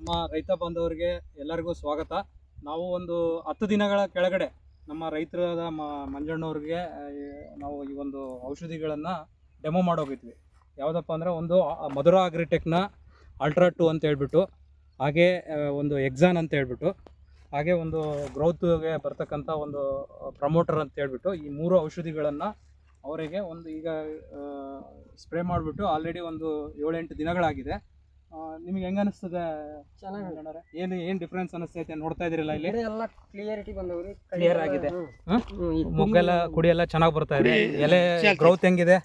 ನಮ್ಮ ರೈತ ಬಾಂಧವರಿಗೆ ಎಲ್ಲರಿಗೂ ಸ್ವಾಗತ. ನಾವು ಒಂದು 10 ದಿನಗಳ ಕೆಳಗಡೆ ನಮ್ಮ ರೈತರಾದ ಮಂಜಣ್ಣವ್ರಿಗೆ ನಾವು ಈ ಒಂದು ಔಷಧಿಗಳನ್ನು ಡೆಮೋ ಮಾಡೋಗಿದ್ವಿ. ಯಾವುದಪ್ಪ ಅಂದರೆ ಒಂದು ಮಧುರ ಅಗ್ರಿಟೆಕ್ನ ಅಲ್ಟ್ರಾ 2 ಅಂತ ಹೇಳ್ಬಿಟ್ಟು, ಹಾಗೆ ಒಂದು ಎಕ್ಸಾನ್ ಅಂತ ಹೇಳ್ಬಿಟ್ಟು, ಹಾಗೆ ಒಂದು ಗ್ರೋತ್ಗೆ ಬರ್ತಕ್ಕಂಥ ಒಂದು ಪ್ರಮೋಟರ್ ಅಂತ ಹೇಳ್ಬಿಟ್ಟು, ಈ 3 ಔಷಧಿಗಳನ್ನು ಅವರಿಗೆ ಒಂದು ಈಗ ಸ್ಪ್ರೇ ಮಾಡಿಬಿಟ್ಟು ಆಲ್ರೆಡಿ ಒಂದು 7-8 ದಿನಗಳಾಗಿದೆ. ನಿಮಗೆ ಹೆಂಗ ಅನಿಸ್ತದೆ? ಚೆನ್ನಾಗಿ ಏನು ಡಿಫ್ರೆನ್ಸ್ ಅನಿಸ್ತೈತೆ? ನೋಡ್ತಾ ಇದ್ದೀರಲ್ಲ, ಇಲ್ಲಿ ಎಲ್ಲ ಕ್ಲಿಯರಿಟಿ ಬಂದವ್ರಿ, ಕ್ಲಿಯರ್ ಆಗಿದೆ. ಮೊಗ್ಗೆಲ್ಲ ಕುಡಿ ಎಲ್ಲ ಚೆನ್ನಾಗಿ ಬರ್ತಾ ಇದೆ. ಎಲೆ ಗ್ರೋತ್ ಹೆಂಗಿದೆ,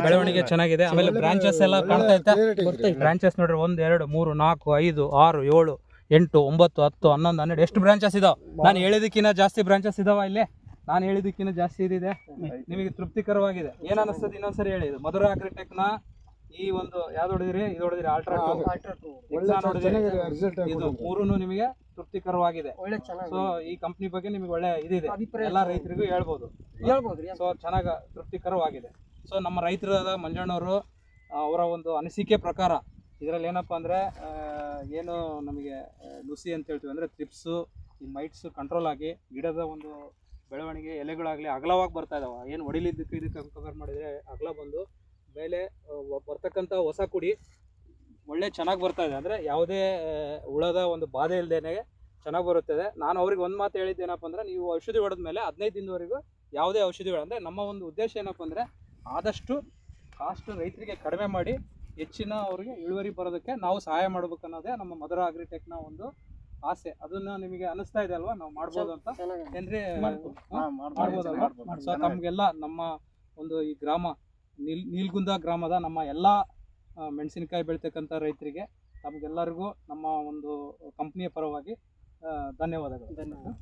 ಬೆಳವಣಿಗೆ ಚೆನ್ನಾಗಿದೆ. ಆಮೇಲೆ ಬ್ರಾಂಚಸ್ ಎಲ್ಲ ಕಾಣ್ತಾ ಐತೆ. ಬ್ರಾಂಚಸ್ ನೋಡ್ರಿ, 1 2 3 4 5 6 7 8 9 10 11 12 ಎಷ್ಟು ಬ್ರಾಂಚಸ್ ಇದಾವೆ? ನಾನು ಹೇಳಿದಕ್ಕಿಂತ ಜಾಸ್ತಿ ಬ್ರಾಂಚಸ್ ಇದಾವ ಇಲ್ಲಿ. ನಾನು ಹೇಳಿದಕ್ಕಿಂತ ಜಾಸ್ತಿ ಇದಿದೆ. ನಿಮಗೆ ತೃಪ್ತಿಕರವಾಗಿದೆ? ಏನು ಅನಿಸ್ತದೆ ಇನ್ನೊಂದ್ಸರಿ ಹೇಳಿ. ಇದು ಮಧುರ ಅಗ್ರಿಟೆಕ್ನ ಈ ಒಂದು ಯಾವ್ದು ಹೊಡೆದಿರಿ? ಇದು ಹೊಡೆದಿರಿ, ಅಲ್ಟ್ರಾ 2 ಇದು 3 ನಿಮಗೆ ತೃಪ್ತಿಕರವಾಗಿದೆ. ಸೊ ಈ ಕಂಪ್ನಿ ಬಗ್ಗೆ ನಿಮಗೆ ಒಳ್ಳೆ ಇದಿದೆ, ಎಲ್ಲ ರೈತರಿಗೂ ಹೇಳ್ಬೋದು. ಸೊ ಚೆನ್ನಾಗಿ ತೃಪ್ತಿಕರವಾಗಿದೆ. ಸೊ ನಮ್ಮ ರೈತರಾದ ಮಂಜಣ್ಣವರು ಅವರ ಒಂದು ಅನಿಸಿಕೆ ಪ್ರಕಾರ ಇದರಲ್ಲಿ ಏನಪ್ಪ ಅಂದರೆ, ಏನು ನಮಗೆ ನುಸಿ ಅಂತ ಹೇಳ್ತೀವಿ ಅಂದರೆ ತ್ರಿಪ್ಸು, ಈ ಮೈಟ್ಸ್ ಕಂಟ್ರೋಲ್ ಆಗಿ ಗಿಡದ ಒಂದು ಬೆಳವಣಿಗೆ, ಎಲೆಗಳಾಗಲಿ ಅಗಲವಾಗಿ ಬರ್ತಾ ಇದಾವೆ. ಏನು ಹೊಡಿಲಿದ್ದಕ್ಕೆ ಇದಕ್ಕೆ ಕಂಪೇರ್ ಮಾಡಿದರೆ ಅಗಲ ಬಂದು ಮೇಲೆ ಬರ್ತಕ್ಕಂಥ ಹೊಸ ಕುಡಿ ಒಳ್ಳೆ ಚೆನ್ನಾಗಿ ಬರ್ತಾ ಇದೆ. ಅಂದರೆ ಯಾವುದೇ ಹುಳದ ಒಂದು ಬಾಧೆ ಇಲ್ಲದೇ ಚೆನ್ನಾಗಿ ಬರುತ್ತದೆ. ನಾನು ಅವ್ರಿಗೆ ಒಂದು ಮಾತು ಹೇಳಿದ್ದೇನಪ್ಪ ಅಂದರೆ, ನೀವು ಔಷಧಿ ಹೊಡೆದ ಮೇಲೆ 15 ದಿನದವರೆಗೂ ಯಾವುದೇ ಔಷಧಿಗಳು, ಅಂದರೆ ನಮ್ಮ ಒಂದು ಉದ್ದೇಶ ಏನಪ್ಪ ಅಂದರೆ ಆದಷ್ಟು ಕಾಸ್ಟ್ ರೈತರಿಗೆ ಕಡಿಮೆ ಮಾಡಿ ಹೆಚ್ಚಿನ ಅವ್ರಿಗೆ ಇಳುವರಿ ಬರೋದಕ್ಕೆ ನಾವು ಸಹಾಯ ಮಾಡಬೇಕು ಅನ್ನೋದೇ ನಮ್ಮ ಮಧುರ ಅಗ್ರಿಟೆಕ್ನ ಒಂದು ಆಸೆ. ಅದನ್ನ ನಿಮಗೆ ಅನಿಸ್ತಾ ಇದೆ ಅಲ್ವಾ? ನಾವು ಮಾಡ್ಬೋದು ಅಂತ ಏನ್ರಿ? ಮಾಡ್ಬೋದಲ್ವಾ? ಸೊ ತಮಗೆಲ್ಲ ನಮ್ಮ ಒಂದು ಈ ಗ್ರಾಮ ನೀಲ್ಗುಂದ ಗ್ರಾಮದ ನಮ್ಮ ಎಲ್ಲ ಮೆಣಸಿನಕಾಯಿ ಬೆಳಿತಕ್ಕಂಥ ರೈತರಿಗೆ ತಮಗೆಲ್ಲರಿಗೂ ನಮ್ಮ ಒಂದು ಕಂಪ್ನಿಯ ಪರವಾಗಿ ಧನ್ಯವಾದಗಳು.